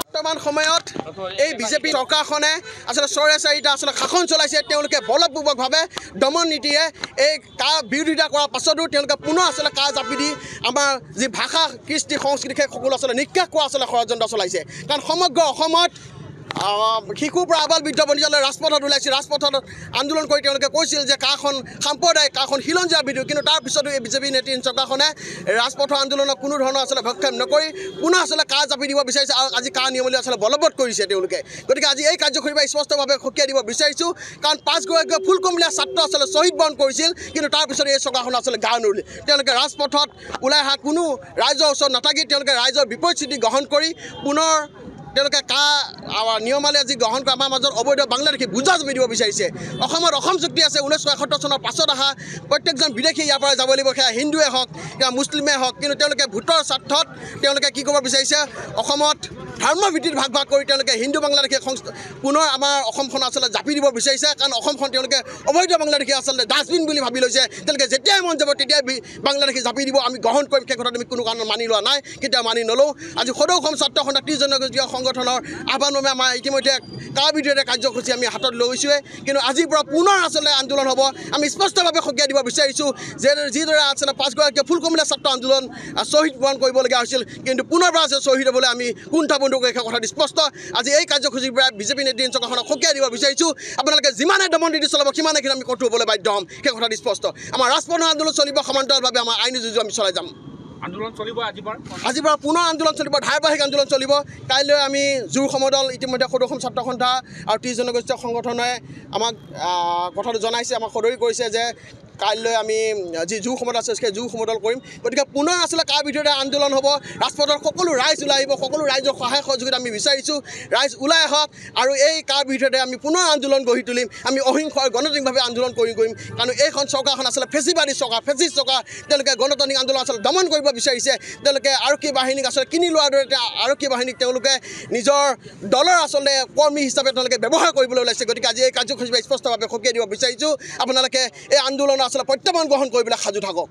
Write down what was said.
বৰ্তমান সময়ত এই বিজেপি চৰকাৰখনে আসলে চৰাইচাৰিটা আসলে শাসন চলাইছে তেওঁলোকে বলপূৰ্বকভাৱে দমন নীতিৰে এই কা বিৰোধিতা কৰাৰ পাছতো তেওঁলোকে পুনৰ আসলে কা জাপি দি আমাৰ যি ভাষা কৃষ্টি সংস্কৃতি সেই সকলো আসলে নিকাশ কৰা আসলে ষড়যন্ত্ৰ চলাইছে কাৰণ সমগ্ৰ অসমত শিশুৰ পৰা আবাল বৃদ্ধ বনিতালৈ ৰাজপথত ওলাইছিল ৰাজপথত আন্দোলন কৰি তেওঁলোকে কৈছিল যে কাখন সাম্প্ৰদায়িক কাখন খিলঞ্জীয়া বিদ্ৰোহ কিন্তু তাৰ পিছতো এই বিজেপি নেতৃত্ব চৰকাৰখনে ৰাজপথৰ আন্দোলনত কোনো ধৰণৰ আসলে ভক্ষেপ নকৰি পুনৰ আসলে কা জাপি দিব বিচাৰিছে আৰু আজি কা নিয়মলৈ আসলে বলবৎ কৰিছে তেওঁলোকে গতিকে আজি এই কাৰ্যসূচীৰ স্পষ্টভাৱে সকীয়াই দিব বিচাৰিছোঁ কাৰণ 5 গৰাকী ফুলকমলীয়া ছাত্ৰ আসলে শ্বহীদ বৰণ কৰিছিল কিন্তু তাৰ পিছত এই চৰকাৰখনে আসলে গা নৰিলে তেওঁলোকে ৰাজপথত ওলাই অহা কোনো ৰাইজৰ ওচৰত নাথাকি তেওঁলোকে ৰাইজৰ বিপৰীত স্থিতি গ্ৰহণ কৰি পুনৰ তেওঁলোকে কা নিয়মাৱলী আজি গ্ৰহণ কৰা আমাৰ মাজত অবৈধ বাংলাদেশী বুজা জমি দিব বিচাৰিছে অসমত অসম চুক্তি আছে 1971 চনৰ পাছত অহা প্ৰত্যেকজন বিদেশী ইয়াৰ পৰা যাব লাগিব সেয়া হিন্দুৱে হওক या মুছলিমে হওক কিন্তু তেওঁলোকে ভোটৰ স্বাৰ্থত তেওঁলোকে কি কৰিব বিচাৰিছে অসমত ধৰ্মভিত্তিত ভাগ ভাগ কৰি তেওঁলোকে হিন্দু বাংলাদেশী পুনৰ আমাৰ অসমখন আসলে জাপি দিব বিচাৰিছে কাৰণ অসমখন তেওঁলোকে অবৈধ বাংলাদেশী আচলতে ডাষ্টবিন বুলি ভাবি লৈছে তেওঁলোকে যেতিয়াই মন যাব তেতিয়াই বাংলাদেশী জাপি দিব আমি গ্ৰহণ কৰিম সেই কথাটো আমি কোনো কাৰণত মানি লোৱা নাই কেতিয়া মানি নলওঁ আজি সদৌ অসম ছাত্ৰ সন্থা 30 জনগোষ্ঠীয় সংগঠনৰ আহ্বানমে আমাৰ ইতিমধ্যে কাৰ বিৰোধী কাৰ্যসূচী আমি হাতত লৈছোঁৱে কিন্তু আজিৰ পৰা পুনৰ আসলে আন্দোলন হ'ব আমি স্পষ্টভাৱে সকীয়াই দিব বিচাৰিছোঁ যে যিদৰে আসলে 5 গৰাকী ফুলকমলীয়া ছাত্ৰ আন্দোলন শ্বহীদ বৰণ কৰিবলগীয়া হৈছিল কিন্তু পুনৰবাৰ আছে শ্বহীদ হ'বলৈ আমি কুণ্ঠা বন্ধ কৰি সেই কথাটো স্পষ্ট আজি এই কাৰ্যসূচীৰ পৰা বিজেপি নেতৃত্ব চৰকাৰখনক সকীয়াই দিব বিচাৰিছোঁ আপোনালোকে যিমানে দমন নীতি চলাব সিমানেখিনি আমি কঠোৰ হ'বলৈ বাধ্য হ'ম সেই কথাটো স্পষ্ট আমাৰ ৰাজপথৰ আন্দোলন চলিব সমান্তৰালভাৱে আমাৰ আইনী যুঁজ আমি চলাই যাম আন্দোলন চলিব আজিৰ পৰা পুনৰ আন্দোলন চলিব ধাৰাবাহিক আন্দোলন চলিব কাইলৈ আমি জোৰ সমদল ইতিমধ্যে সদৌ অসম ছাত্ৰ সন্থা আৰু 30 জনগোষ্ঠীয় সংগঠনে আমাক কথাটো জনাইছে আমাক সদৰি কৰিছে যে কাইলৈ আমি যি জোৰ সমদল আছে সেই জোৰ সমদল কৰিম গতিকে পুনৰ আসলে কাৰ বিৰোধী আন্দোলন হ'ব ৰাজপথৰ সকলো ৰাইজ ওলাই আহিব সকলো ৰাইজৰ সহায় সহযোগিতা আমি বিচাৰিছোঁ ৰাইজ ওলাই আহক আৰু এই কাৰ বিৰোধী আমি পুনৰ আন্দোলন গঢ়ি তুলিম আমি অহিংস গণতান্ত্ৰিকভাৱে আন্দোলন কৰিম কাৰণ এইখন চৰকাৰখন আসলে ফেচিবাদী চৰকাৰ ফেচিষ্ট চৰকাৰ তেওঁলোকে গণতান্ত্ৰিক আন্দোলন আসলে দমন কৰিব বিচাৰিছে তেওঁলোকে আৰক্ষী বাহিনীক আসলে কিনি লোৱাৰ দৰে আৰক্ষী বাহিনীক তেওঁলোকে নিজৰ দলৰ আসলে কৰ্মী হিচাপে তেওঁলোকে ব্যৱহাৰ কৰিবলৈ ওলাইছে গতিকে আজি এই কাৰ্যসূচী স্পষ্টভাৱে সকীয়াই দিব বিচাৰিছোঁ আপোনালোকে এই আন্দোলন আসলে প্ৰত্যাহ্বান গ্ৰহণ কৰিবলৈ সাজু থাকক